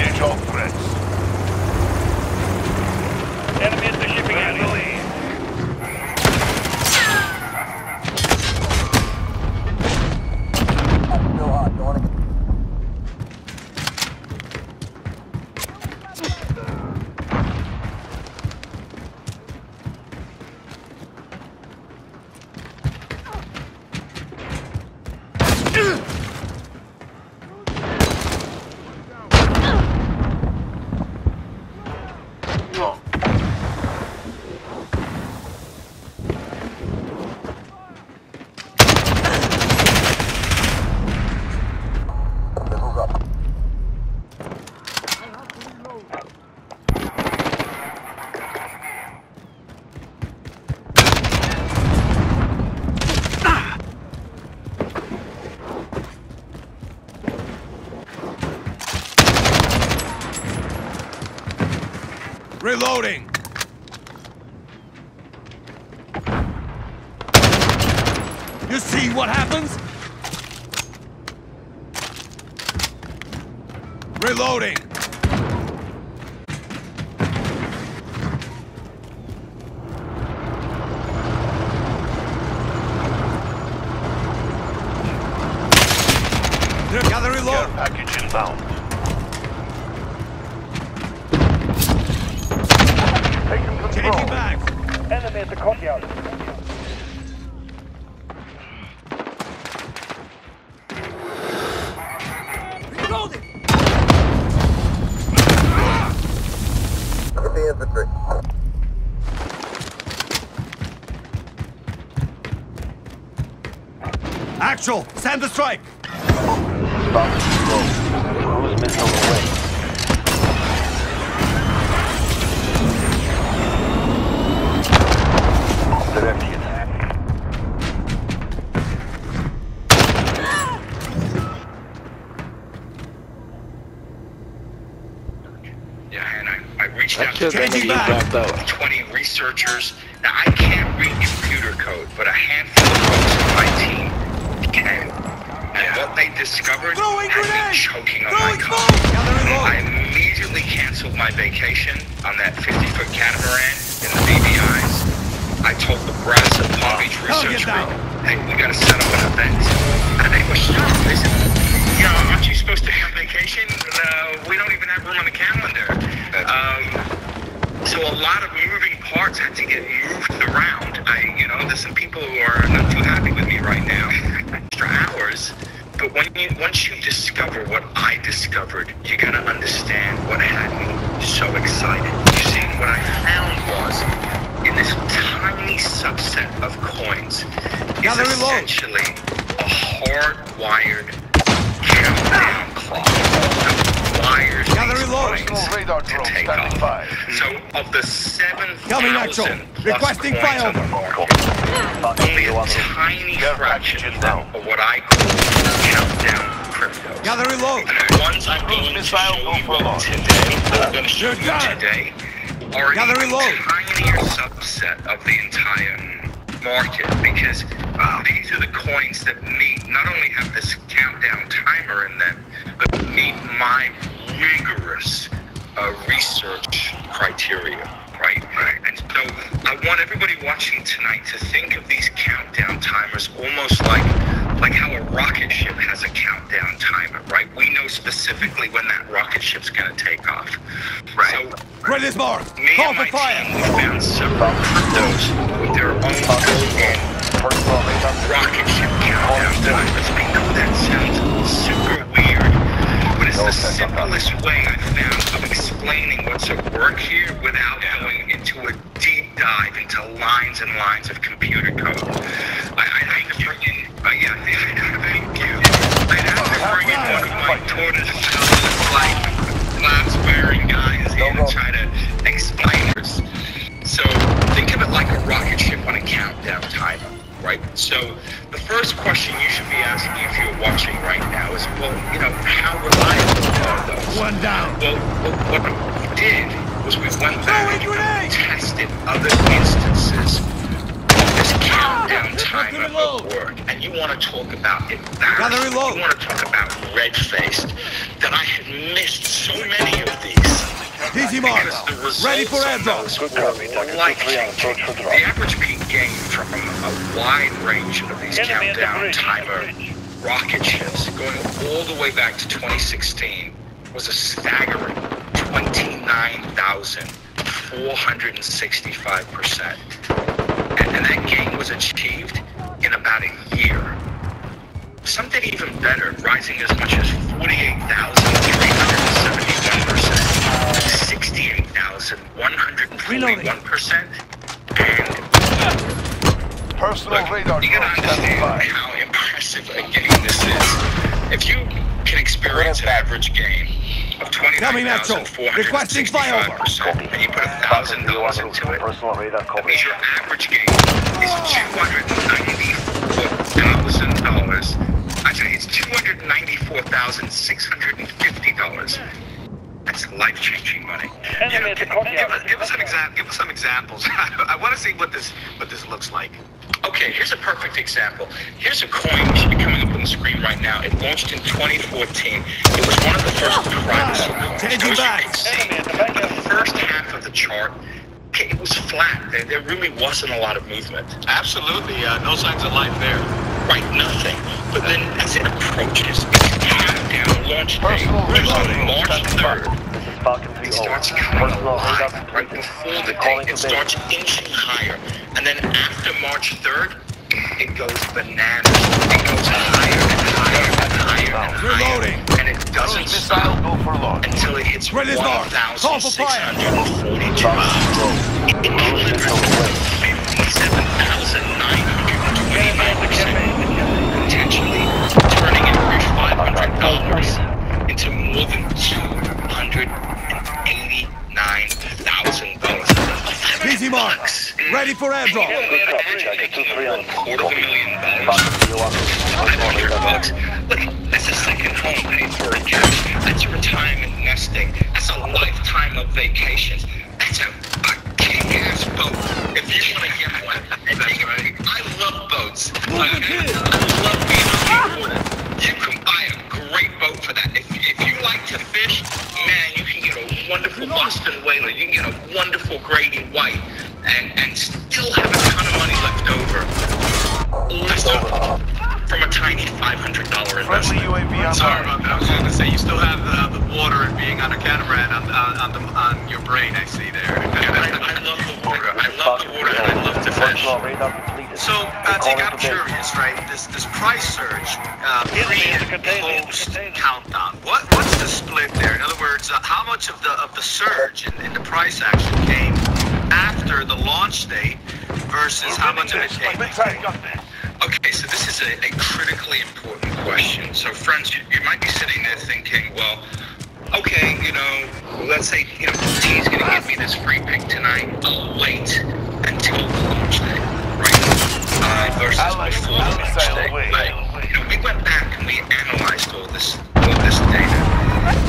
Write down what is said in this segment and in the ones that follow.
Engage all threats. Enemy at the shipping area. Reloading! You see what happens? Reloading! Gather reload! Care package inbound. Taking control. Changing back! Enemy at the courtyard. Reloading! Get the infantry. Actual! Send the strike! Stop. Cruise missile away. Direction. Yeah, and I reached out to Changing back! 20 researchers. Now, I can't read computer code, but a handful of folks on my team can. And what they discovered Throwing had me grenade! choking on Throwing my smoke! car. Gather reload! I immediately canceled my vacation on that 50-foot catamaran in the BVIs. I told the brass of Palm Beach Research Group, hey, we gotta set up an event. And they were shocked. They said, you know, aren't you supposed to have vacation? We don't even have room on the calendar. So a lot of moving parts had to get moved around. There's some people who are not too happy with me right now. Extra hours. But once you discover what I discovered, you gotta understand what had me so excited. You see, what I found was, in this tiny subset of coins, is essentially a hardwired countdown clock that wires these coins Radar to drone take standing off. by. So of the 7,000 Coming, Actual. plus Requesting coins on the flyover. market, only a tiny Care fraction package of them inbound. are what I call countdown cryptos. Gather reload! The ones I'm going to show you today, I'm going to show you today, are Gather a reload. tinier subset of the entire market, because these are the coins that not only have this countdown timer in them, but meet my rigorous research criteria, right? And so I want everybody watching tonight to think of these countdown timers almost like how a rocket ship has a countdown timer, right? We know specifically when that rocket ship's going to take off, right? So Ready is marked! me Call and for my fire! team, we found several cryptos with their own custom rocket ship countdown timers. I know that sounds super weird, but it's the simplest way I found of explaining what's at work here without going into a deep dive into lines and lines of computer code. I'd have to bring in, I'd have to bring in one of my tortoise glass-wearing guys in to try to explain this. So think of it like a rocket ship on a countdown timer, right? So the first question you should be asking if you're watching right now is, well, how reliable are those? One down! Well, what we did was we went back and tested other instances of this countdown timer at work. And you want to talk about embarrassment, you want to talk about red-faced, that I had missed so many Easy mark. Because the results Ready for on airdrop. those Good were copy, Dr. life-changing. 2-3 on approach for The drop. average peak gain from a wide range of these Enemy at the countdown bridge. timer rocket ships going all the way back to 2016 was a staggering 29,465%. And that gain was achieved in about a year. Something even better, rising as much as 48,371%, 68,141%, and Personal look, radar you gotta drone understand standing by. how impressive a game this is. If you can experience an average gain of Coming at you. Requesting flyover. 29,465%, and you put $1,000 into it, Personal radar that coverage. means your average gain is $294,000. Actually, it's $294,650. That's life-changing money. Enemy at the courtyard. Give us some examples. I want to see what this looks like. Okay, here's a perfect example. Here's a coin that should be coming up on the screen right now. It launched in 2014. It was one of the first privacy coins. Changing As you back. can see, for the first half of the chart, okay, it was flat. There really wasn't a lot of movement. Absolutely, no signs of life there. Right, nothing. But then as it approaches its countdown launch date, Personal which is reloading. March 3rd, This is Falcon 3 it starts over. coming Personal radar alive right completed. before the Calling date. It to base. starts inching higher. And then after March 3rd, it goes bananas. It goes higher and higher and higher and Reloading. higher. And it doesn't Those stop missiles go for launch. until it hits Ready to start. Call for fire. 1,642 Falcon miles. 2 It delivers 57,929%, potentially turning every $500 into more than $289,000. Easy mark. Ready for airdrop. Good copy. Dr. 2-3 on $250,000. Falcon 3 over. Personal radar $500. Look, that's a second home paid for in cash. That's retirement nesting. That's a lifetime of vacations. That's a kick-ass boat. If you want to get one, and take it. I love boats. I love being on the water. You can buy a great boat for that. If you like to fish, man, you can get a wonderful Boston whaler. You can get a wonderful Grady White, and still have a ton of money left over. From a tiny $500 Friendly investment. UAV on Sorry board. about that. I was going to say you still have the water and being on a catamaran on your brain. I see there. I love the water. I love the water, and I love to fish. Personal radar completed. So, Calling I'm to base. curious, right? This price surge, pre and post countdown. What's the split there? In other words, how much of the surge in the price action came after the launch date versus how much of it came? Okay, so this is a critically important question. So, friends, you might be sitting there thinking, well, okay, let's say, T's going to give me this free pick tonight. I'll wait until the launch day, right? Versus before the launch day. But, we went back and we analyzed all this data.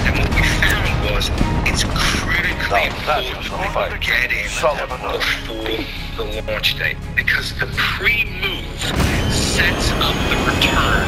And what we found was it's critically important to get in before the launch date, because the pre-move sets up the return